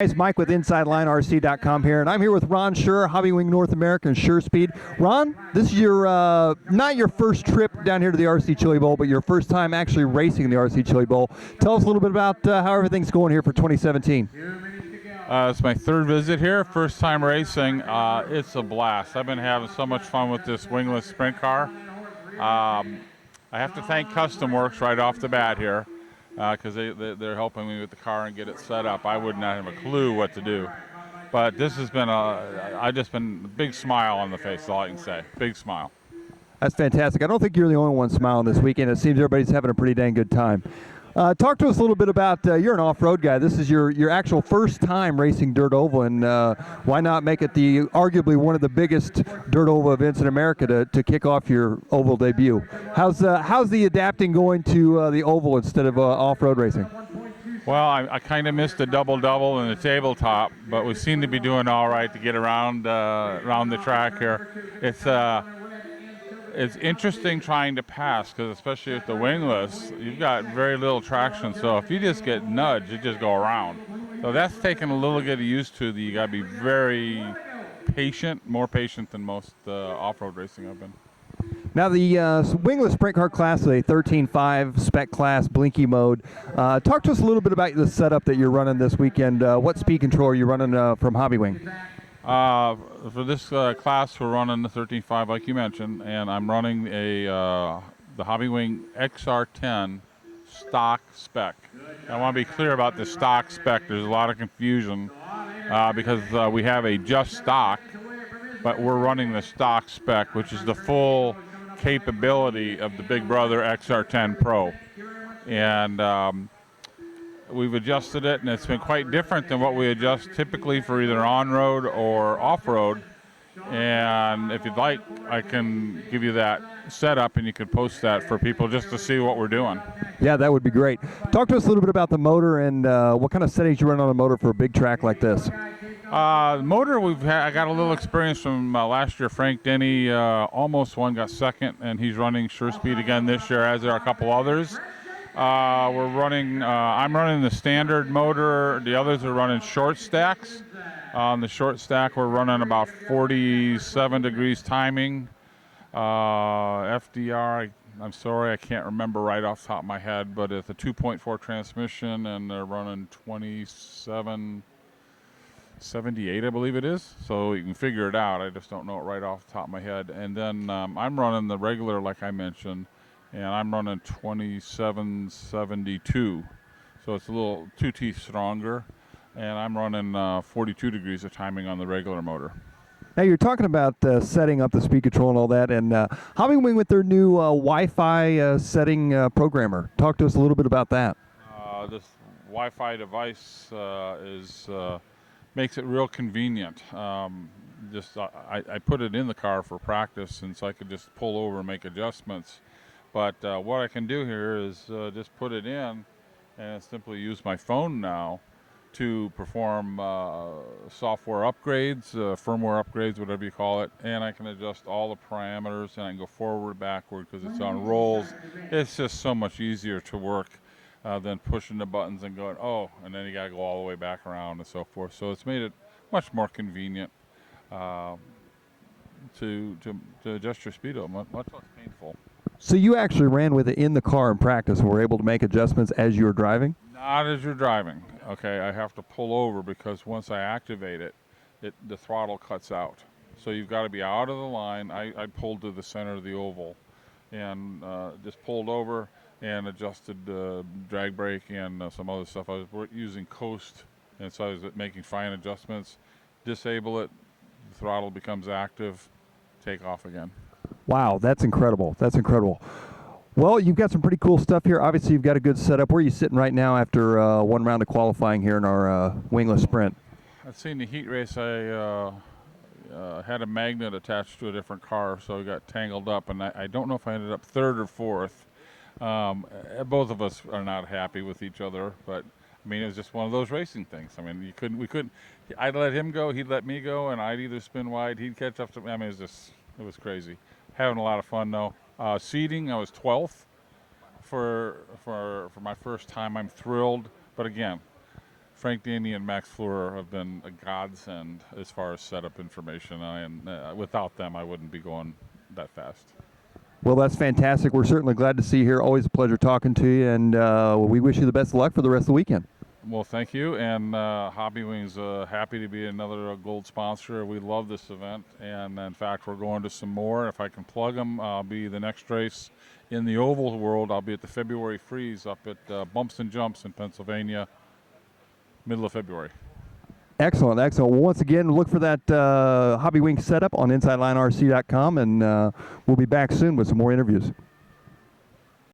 It's Mike with InsideLineRC.com here, and I'm here with Ron Schuur, Hobbywing North America and Sure Speed. Ron, this is your not your first trip down here to the RC Chili Bowl, but your first time actually racing the RC Chili Bowl. Tell us a little bit about how everything's going here for 2017. It's my third visit here, first time racing. It's a blast. I've been having so much fun with this wingless sprint car. I have to thank Custom Works right off the bat here, because they're helping me with the car and get it set up. I would not have a clue what to do. But this has been a big smile on the face, is all I can say. Big smile. That's fantastic. I don't think you're the only one smiling this weekend. It seems everybody's having a pretty dang good time. Talk to us a little bit about, you're an off-road guy. This is your actual first time racing dirt oval, and why not make it arguably one of the biggest dirt oval events in America to kick off your oval debut? How's the adapting going to the oval instead of off-road racing? Well, I kind of missed the double-double and the tabletop, but we seem to be doing all right to get around the track here. It's interesting trying to pass, because especially with the wingless, you've got very little traction. So if you just get nudged, you just go around. So that's taken a little getting used to. You got to be very patient, more patient than most off-road racing I've been. Now the wingless sprint car class is a 13.5 spec class blinky mode. Talk to us a little bit about the setup that you're running this weekend. What speed control are you running from Hobbywing? For this class, we're running the 13.5 like you mentioned, and I'm running the Hobbywing XR10 stock spec. I want to be clear about the stock spec. There's a lot of confusion because we have a just stock, but we're running the stock spec, which is the full capability of the Big Brother XR10 Pro. And we've adjusted it, and it's been quite different than what we adjust typically for either on-road or off-road. And if you'd like, I can give you that setup, and you can post that for people just to see what we're doing. Yeah, that would be great. Talk to us a little bit about the motor and what kind of settings you run on a motor for a big track like this. The motor, I got a little experience from last year. Frank Denny almost won, got second, and he's running Sure Speed again this year, as there are a couple others. I'm running the standard motor. The others are running short stacks. On the short stack, we're running about 47 degrees timing. FDR, I'm sorry, I can't remember right off the top of my head, but it's a 2.4 transmission, and they're running 2778, I believe it is. So you can figure it out. I just don't know it right off the top of my head. And then I'm running the regular, like I mentioned, and I'm running 2772, so it's a little 2 teeth stronger, and I'm running 42 degrees of timing on the regular motor. Now you're talking about setting up the speed control and all that, and Hobbywing with their new Wi-Fi setting programmer. Talk to us a little bit about that. This Wi-Fi device makes it real convenient. I put it in the car for practice, and so I could just pull over and make adjustments. But what I can do here is just put it in and simply use my phone now to perform software upgrades, firmware upgrades, whatever you call it, and I can adjust all the parameters, and I can go forward, backward, because it's on rolls. It's just so much easier to work than pushing the buttons and going, oh, and then you got to go all the way back around and so forth. So it's made it much more convenient to adjust your speed up, much less painful. So you actually ran with it in the car in practice and were able to make adjustments as you were driving? Not as you're driving. Okay, I have to pull over because once I activate it, the throttle cuts out. So you've got to be out of the line. I pulled to the center of the oval and just pulled over and adjusted the drag brake and some other stuff. I was using coast, and so I was making fine adjustments. Disable it, the throttle becomes active, take off again. Wow, that's incredible. That's incredible. Well, you've got some pretty cool stuff here. Obviously, you've got a good setup. Where are you sitting right now after one round of qualifying here in our wingless sprint? I've seen the heat race. I had a magnet attached to a different car, so I got tangled up, and I don't know if I ended up third or fourth. Both of us are not happy with each other, but I mean, it was just one of those racing things. I mean, we couldn't. I'd let him go, he'd let me go, and I'd either spin wide, he'd catch up to me. I mean, it was crazy. Having a lot of fun though. Seating, I was 12th for my first time. I'm thrilled, but again, Frank Daney and Max Fleur have been a godsend as far as setup information. Without them, I wouldn't be going that fast. Well, that's fantastic. We're certainly glad to see you here. Always a pleasure talking to you, and we wish you the best of luck for the rest of the weekend. Well, thank you, and Hobbywing's happy to be another gold sponsor. We love this event, and in fact, we're going to some more. If I can plug them, I'll be the next race in the oval world. I'll be at the February Freeze up at Bumps and Jumps in Pennsylvania, middle of February. Excellent, excellent. Well, once again, look for that Hobbywing setup on InsideLineRC.com, and we'll be back soon with some more interviews.